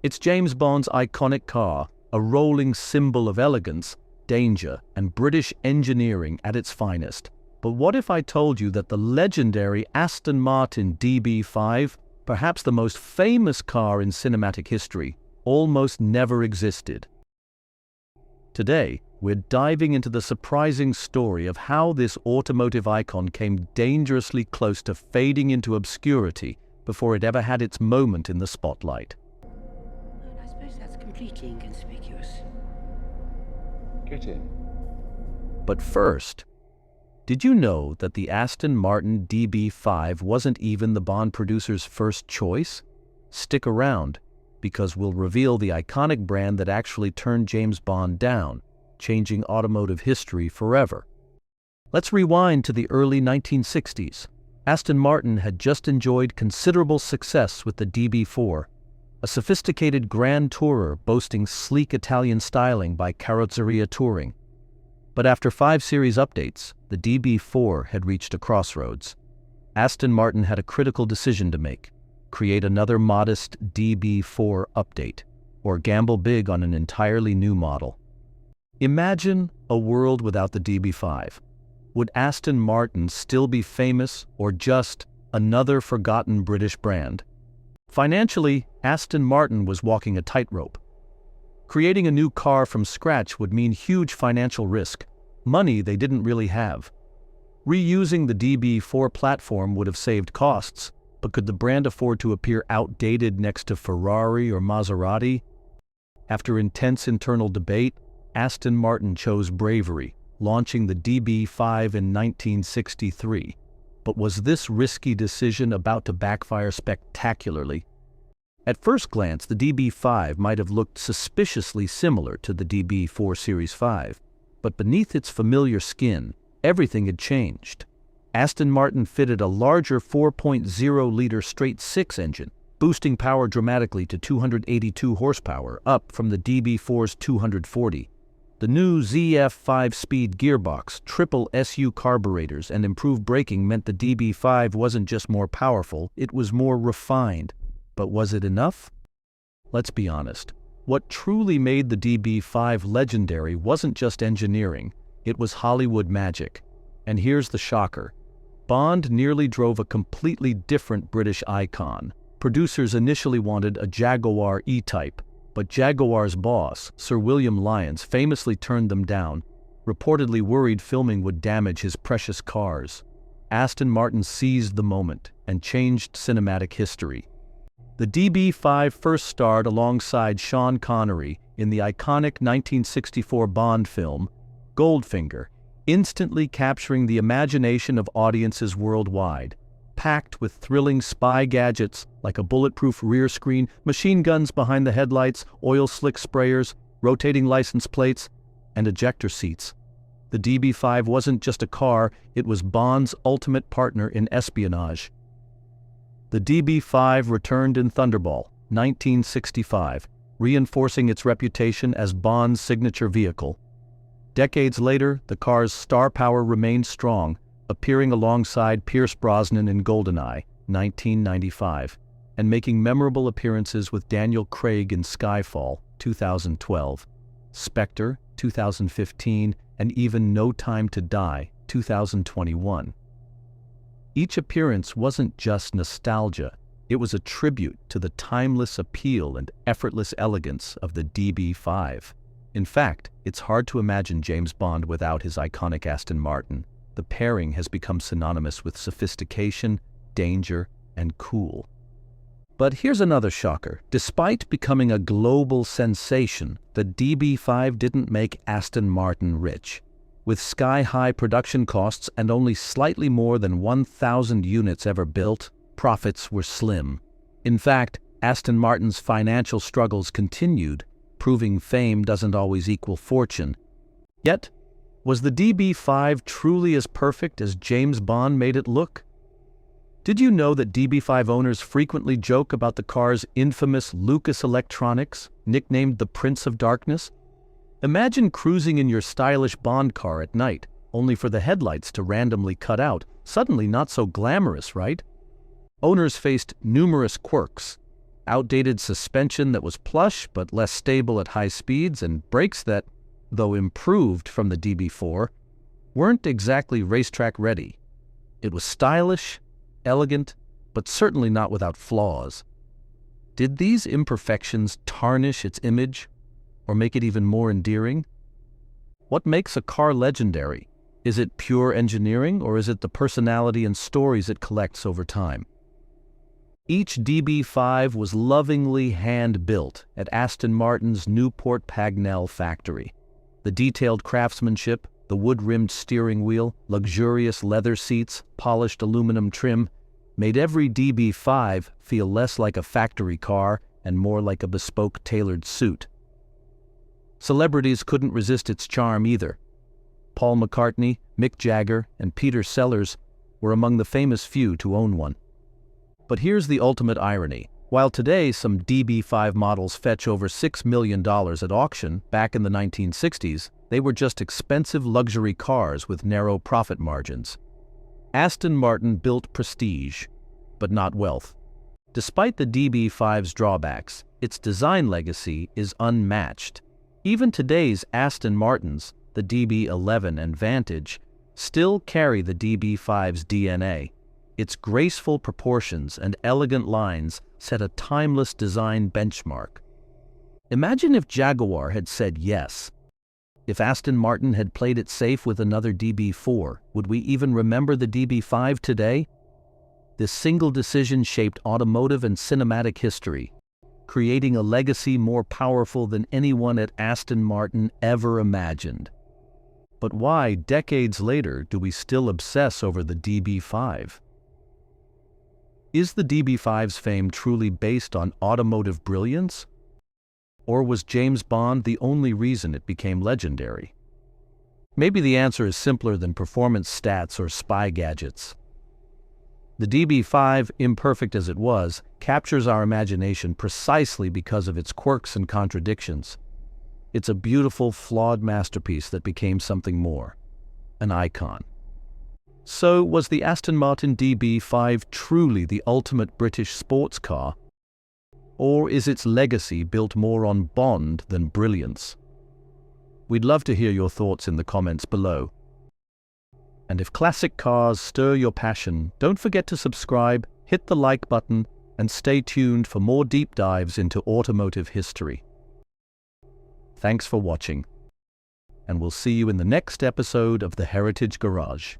It's James Bond's iconic car, a rolling symbol of elegance, danger, and British engineering at its finest. But what if I told you that the legendary Aston Martin DB5, perhaps the most famous car in cinematic history, almost never existed? Today, we're diving into the surprising story of how this automotive icon came dangerously close to fading into obscurity before it ever had its moment in the spotlight. I suppose that's completely inconspicuous. Get in. But first, did you know that the Aston Martin DB5 wasn't even the Bond producer's first choice? Stick around, because we'll reveal the iconic brand that actually turned James Bond down, changing automotive history forever. Let's rewind to the early 1960s. Aston Martin had just enjoyed considerable success with the DB4, a sophisticated grand tourer boasting sleek Italian styling by Carrozzeria Touring. But after 5 series updates, the DB4 had reached a crossroads. Aston Martin had a critical decision to make: create another modest DB4 update, or gamble big on an entirely new model. Imagine a world without the DB5. Would Aston Martin still be famous, or just another forgotten British brand? Financially, Aston Martin was walking a tightrope. Creating a new car from scratch would mean huge financial risk, money they didn't really have. Reusing the DB4 platform would have saved costs, but could the brand afford to appear outdated next to Ferrari or Maserati? After intense internal debate, Aston Martin chose bravery, launching the DB5 in 1963. But was this risky decision about to backfire spectacularly? At first glance, the DB5 might have looked suspiciously similar to the DB4 Series 5, but beneath its familiar skin, everything had changed. Aston Martin fitted a larger 4.0-liter straight-six engine, boosting power dramatically to 282 horsepower, up from the DB4's 240. The new ZF 5-speed gearbox, triple SU carburetors, and improved braking meant the DB5 wasn't just more powerful, it was more refined. But was it enough? Let's be honest. What truly made the DB5 legendary wasn't just engineering, it was Hollywood magic. And here's the shocker. Bond nearly drove a completely different British icon. Producers initially wanted a Jaguar E-Type, but Jaguar's boss, Sir William Lyons, famously turned them down, reportedly worried filming would damage his precious cars. Aston Martin seized the moment and changed cinematic history. The DB5 first starred alongside Sean Connery in the iconic 1964 Bond film, Goldfinger, instantly capturing the imagination of audiences worldwide. Packed with thrilling spy gadgets like a bulletproof rear screen, machine guns behind the headlights, oil slick sprayers, rotating license plates, and ejector seats. The DB5 wasn't just a car, it was Bond's ultimate partner in espionage. The DB5 returned in Thunderball, 1965, reinforcing its reputation as Bond's signature vehicle. Decades later, the car's star power remained strong, appearing alongside Pierce Brosnan in GoldenEye, 1995, and making memorable appearances with Daniel Craig in Skyfall, 2012, Spectre, 2015, and even No Time to Die, 2021. Each appearance wasn't just nostalgia, it was a tribute to the timeless appeal and effortless elegance of the DB5. In fact, it's hard to imagine James Bond without his iconic Aston Martin. The pairing has become synonymous with sophistication, danger, and cool. But here's another shocker. Despite becoming a global sensation, the DB5 didn't make Aston Martin rich. With sky-high production costs and only slightly more than 1,000 units ever built, profits were slim. In fact, Aston Martin's financial struggles continued, proving fame doesn't always equal fortune. Yet, was the DB5 truly as perfect as James Bond made it look? Did you know that DB5 owners frequently joke about the car's infamous Lucas electronics, nicknamed the Prince of Darkness? Imagine cruising in your stylish Bond car at night, only for the headlights to randomly cut out. Suddenly not so glamorous, right? Owners faced numerous quirks. outdated suspension that was plush but less stable at high speeds, and brakes that, though improved from the DB4, weren't exactly racetrack ready. It was stylish, elegant, but certainly not without flaws. Did these imperfections tarnish its image, or make it even more endearing? What makes a car legendary? Is it pure engineering, or is it the personality and stories it collects over time? Each DB5 was lovingly hand-built at Aston Martin's Newport Pagnell factory. The detailed craftsmanship, the wood-rimmed steering wheel, luxurious leather seats, polished aluminum trim, made every DB5 feel less like a factory car and more like a bespoke tailored suit. Celebrities couldn't resist its charm either. Paul McCartney, Mick Jagger, and Peter Sellers were among the famous few to own one. But here's the ultimate irony. While today some DB5 models fetch over $6 million at auction, back in the 1960s, they were just expensive luxury cars with narrow profit margins. Aston Martin built prestige, but not wealth. Despite the DB5's drawbacks, its design legacy is unmatched. Even today's Aston Martins, the DB11 and Vantage, still carry the DB5's DNA. Its graceful proportions and elegant lines set a timeless design benchmark. Imagine if Jaguar had said yes. If Aston Martin had played it safe with another DB4, would we even remember the DB5 today? This single decision shaped automotive and cinematic history, creating a legacy more powerful than anyone at Aston Martin ever imagined. But why, decades later, do we still obsess over the DB5? Is the DB5's fame truly based on automotive brilliance? Or was James Bond the only reason it became legendary? Maybe the answer is simpler than performance stats or spy gadgets. The DB5, imperfect as it was, captures our imagination precisely because of its quirks and contradictions. It's a beautiful, flawed masterpiece that became something more, an icon. So, was the Aston Martin DB5 truly the ultimate British sports car? Or is its legacy built more on Bond than brilliance? We'd love to hear your thoughts in the comments below. And if classic cars stir your passion, don't forget to subscribe, hit the like button, and stay tuned for more deep dives into automotive history. Thanks for watching, and we'll see you in the next episode of the Heritage Garage.